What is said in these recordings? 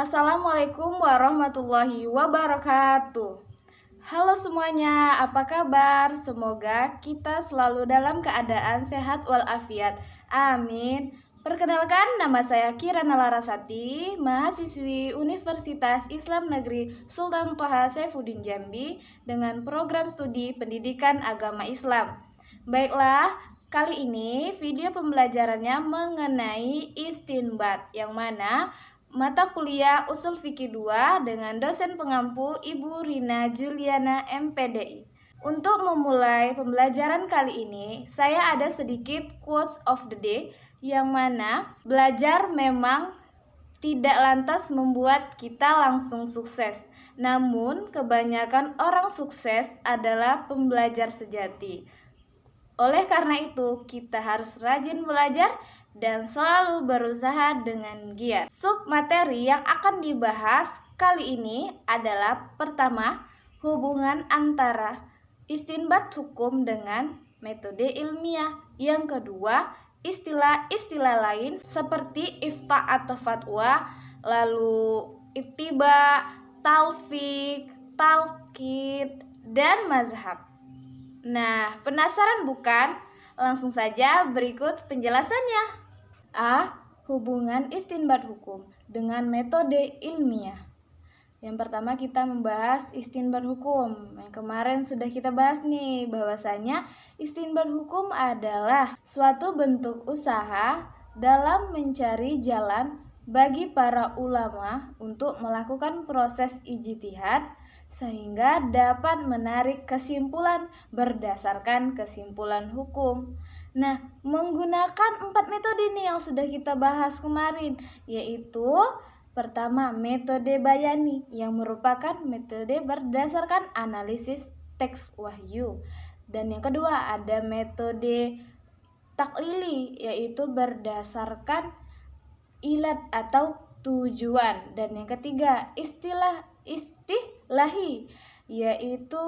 Assalamualaikum warahmatullahi wabarakatuh. Halo semuanya, apa kabar? Semoga kita selalu dalam keadaan sehat walafiat. Amin. Perkenalkan, nama saya Kirana Larasati, mahasiswi Universitas Islam Negeri Sultan Toha Saifuddin Jambi dengan program studi Pendidikan Agama Islam. Baiklah, kali ini video pembelajarannya mengenai istinbat, yang mana mata kuliah Ushul Fikih 2 dengan dosen pengampu Ibu Rina Juliana MPDI. Untuk memulai pembelajaran kali ini, saya ada sedikit quotes of the day, yang mana belajar memang tidak lantas membuat kita langsung sukses. Namun, kebanyakan orang sukses adalah pembelajar sejati. Oleh karena itu, kita harus rajin belajar dan selalu berusaha dengan giat. Submateri yang akan dibahas kali ini adalah pertama, hubungan antara istinbat hukum dengan metode ilmiah. Yang kedua, istilah-istilah lain seperti ifta atau fatwa, lalu ittiba, talfiq, talqid, dan mazhab. Nah, penasaran bukan? Langsung saja berikut penjelasannya. A. Hubungan istinbat hukum dengan metode ilmiah. Yang pertama kita membahas istinbat hukum. Yang kemarin sudah kita bahas nih, bahwasanya istinbat hukum adalah suatu bentuk usaha dalam mencari jalan bagi para ulama untuk melakukan proses ijtihad sehingga dapat menarik kesimpulan berdasarkan kesimpulan hukum. Nah, menggunakan 4 metode nih yang sudah kita bahas kemarin, yaitu pertama, metode bayani yang merupakan metode berdasarkan analisis teks wahyu. Dan yang kedua, ada metode taklili, yaitu berdasarkan ilat atau tujuan. Dan yang ketiga, istilahi, yaitu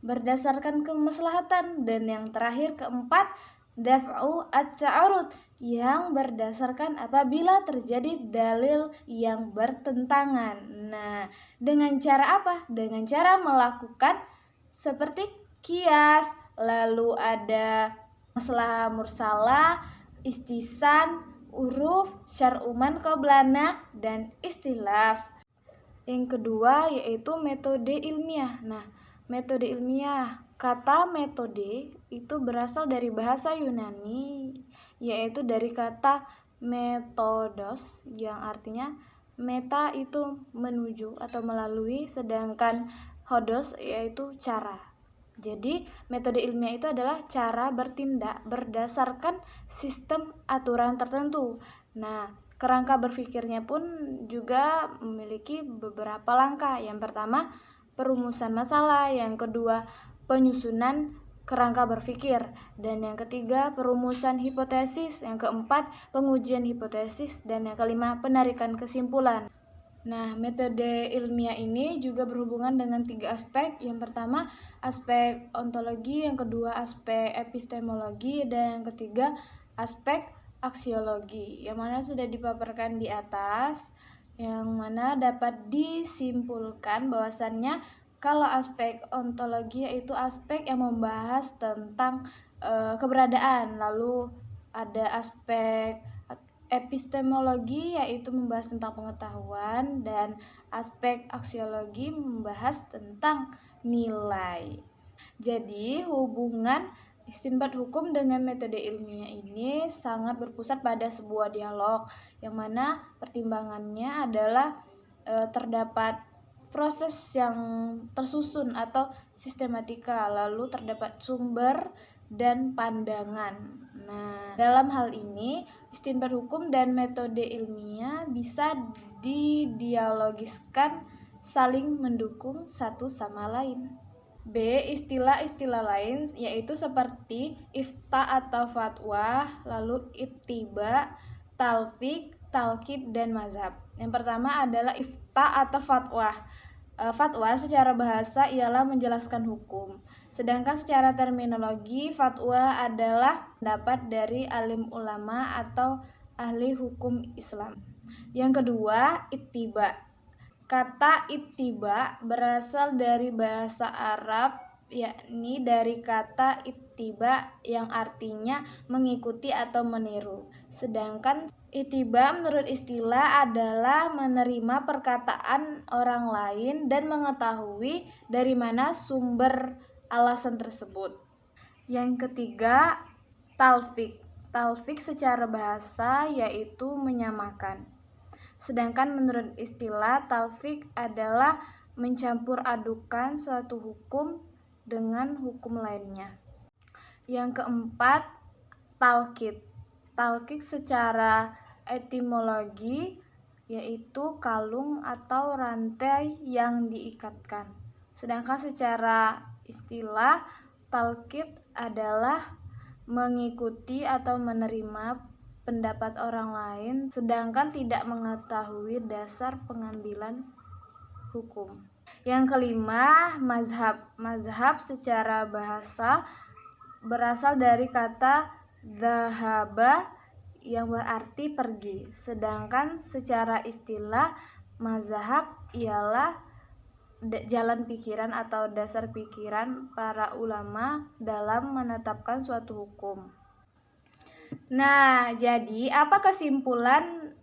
berdasarkan kemaslahatan. Dan yang terakhir, keempat, daf'u at-ta'arud, yang berdasarkan apabila terjadi dalil yang bertentangan. Nah, dengan cara apa? Dengan cara melakukan seperti kias, lalu ada masalah mursalah, istisan, uruf, syar'uman qoblana, dan istilaf. Yang kedua yaitu metode ilmiah. Nah, metode ilmiah, kata metode itu berasal dari bahasa Yunani, yaitu dari kata metodos yang artinya meta itu menuju atau melalui, sedangkan hodos yaitu cara. Jadi metode ilmiah itu adalah cara bertindak berdasarkan sistem aturan tertentu. Nah, kerangka berpikirnya pun juga memiliki beberapa langkah. Yang pertama, perumusan masalah, yang kedua, penyusunan kerangka berpikir, dan yang ketiga, perumusan hipotesis, yang keempat, pengujian hipotesis, dan yang kelima, penarikan kesimpulan. Nah, metode ilmiah ini juga berhubungan dengan 3 aspek. Yang pertama, aspek ontologi, yang kedua, aspek epistemologi, dan yang ketiga, aspek aksiologi, yang mana sudah dipaparkan di atas, yang mana dapat disimpulkan bahwasannya kalau aspek ontologi yaitu aspek yang membahas tentang keberadaan, lalu ada aspek epistemologi yaitu membahas tentang pengetahuan, dan aspek aksiologi membahas tentang nilai. Jadi hubungan istinbat hukum dengan metode ilmiah ini sangat berpusat pada sebuah dialog, yang mana pertimbangannya adalah terdapat proses yang tersusun atau sistematika, lalu terdapat sumber dan pandangan. Nah, dalam hal ini istinbat hukum dan metode ilmiah bisa didialogiskan, saling mendukung satu sama lain. B. Istilah-istilah lain yaitu seperti ifta atau fatwa, lalu ittiba, talfiq, talqid, dan mazhab. Yang pertama adalah ifta atau fatwa. Fatwa secara bahasa ialah menjelaskan hukum. Sedangkan secara terminologi, fatwa adalah pendapat dari alim ulama atau ahli hukum Islam. Yang kedua, ittiba. Kata ittiba berasal dari bahasa Arab, yakni dari kata ittiba yang artinya mengikuti atau meniru. Sedangkan ittiba menurut istilah adalah menerima perkataan orang lain dan mengetahui dari mana sumber alasan tersebut. Yang ketiga, talfik. Talfik secara bahasa yaitu menyamakan. Sedangkan menurut istilah, talfik adalah mencampur adukan suatu hukum dengan hukum lainnya. Yang keempat, talqit. Talqit secara etimologi yaitu kalung atau rantai yang diikatkan. Sedangkan secara istilah, talqit adalah mengikuti atau menerima pendapat orang lain sedangkan tidak mengetahui dasar pengambilan hukum. Yang kelima, mazhab. Mazhab secara bahasa berasal dari kata dhahaba yang berarti pergi. Sedangkan secara istilah, mazhab ialah jalan pikiran atau dasar pikiran para ulama dalam menetapkan suatu hukum. Nah, jadi apa kesimpulan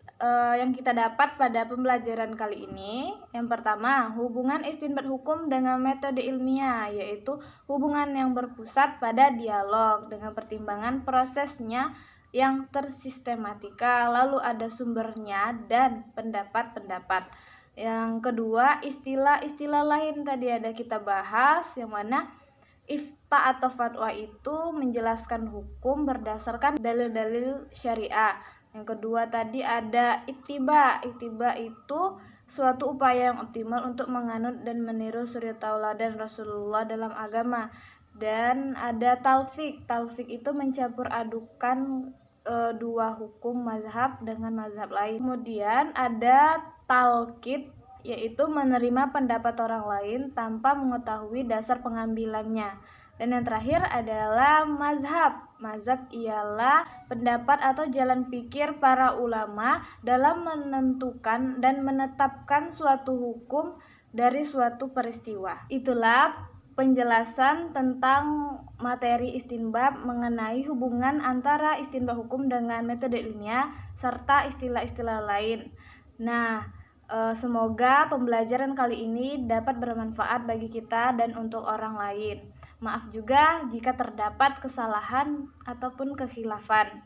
yang kita dapat pada pembelajaran kali ini? Yang pertama, hubungan istinbat hukum dengan metode ilmiah, yaitu hubungan yang berpusat pada dialog dengan pertimbangan prosesnya yang tersistematika, lalu ada sumbernya dan pendapat-pendapat. Yang kedua, istilah-istilah lain tadi ada kita bahas, yang mana ifta atau fatwa itu menjelaskan hukum berdasarkan dalil-dalil syariah. Yang kedua tadi ada ittiba. Ittiba itu suatu upaya yang optimal untuk menganut dan meniru suri tauladan Rasulullah dalam agama. Dan ada talfik. Talfik itu mencampur adukan dua hukum mazhab dengan mazhab lain. Kemudian ada talqit, yaitu menerima pendapat orang lain tanpa mengetahui dasar pengambilannya. Dan yang terakhir adalah mazhab. Mazhab ialah pendapat atau jalan pikir para ulama dalam menentukan dan menetapkan suatu hukum dari suatu peristiwa. Itulah penjelasan tentang materi istinbat mengenai hubungan antara istinbat hukum dengan metode ilmiah serta istilah-istilah lain. Nah, semoga pembelajaran kali ini dapat bermanfaat bagi kita dan untuk orang lain. Maaf juga jika terdapat kesalahan ataupun kekhilafan.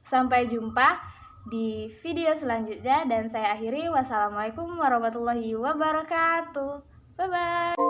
Sampai jumpa di video selanjutnya dan saya akhiri. Wassalamualaikum warahmatullahi wabarakatuh. Bye-bye.